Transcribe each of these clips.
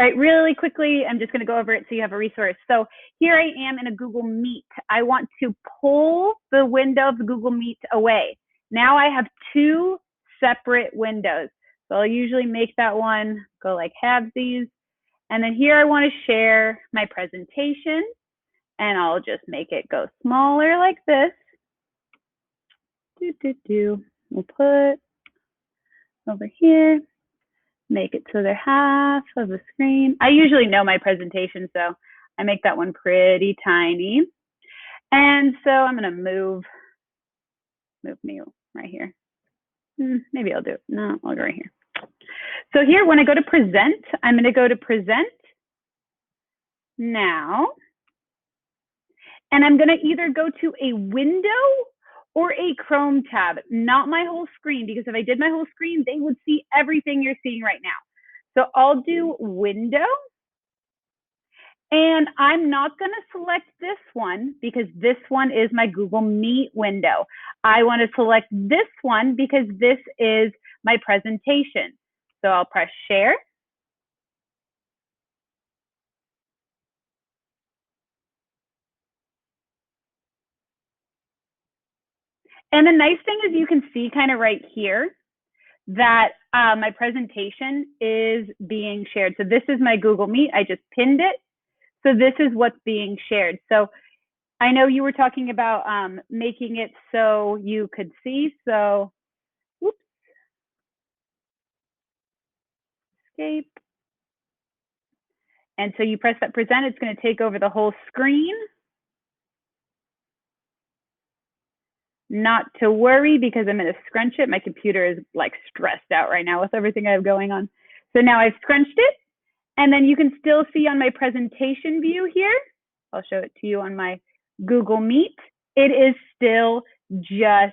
All right, really quickly, I'm just going to go over it so you have a resource. So here I am in a Google Meet. I want to pull the window of the Google Meet away. Now I have two separate windows. So I'll usually make that one go like halvesies. And then here I want to share my presentation, and I'll just make it go smaller like this. We'll put over here, make it so they're half of the screen. I usually know my presentation, so I make that one pretty tiny. And so I'm going to move me right here. Maybe I'll do it. No, I'll go right here. So here, when I go to present, I'm going to go to present now. And I'm going to either go to a window or a Chrome tab, not my whole screen, because if I did my whole screen, they would see everything you're seeing right now. So I'll do window. And I'm not going to select this one because this one is my Google Meet window. I want to select this one because this is my presentation. So I'll press share. And the nice thing is you can see kind of right here that my presentation is being shared. So this is my Google Meet. I just pinned it. So this is what's being shared. So I know you were talking about making it so you could see. So, whoops, escape. And so you press that present, it's going to take over the whole screen. Not to worry because I'm going to scrunch it. My computer is like stressed out right now with everything I have going on. So now I've scrunched it. And then you can still see on my presentation view here, I'll show it to you on my Google Meet, it is still just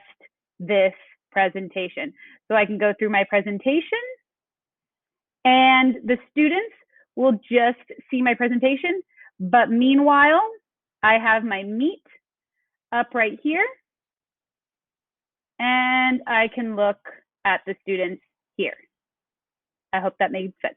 this presentation. So I can go through my presentation and the students will just see my presentation. But meanwhile, I have my Meet up right here and I can look at the students here. I hope that made sense.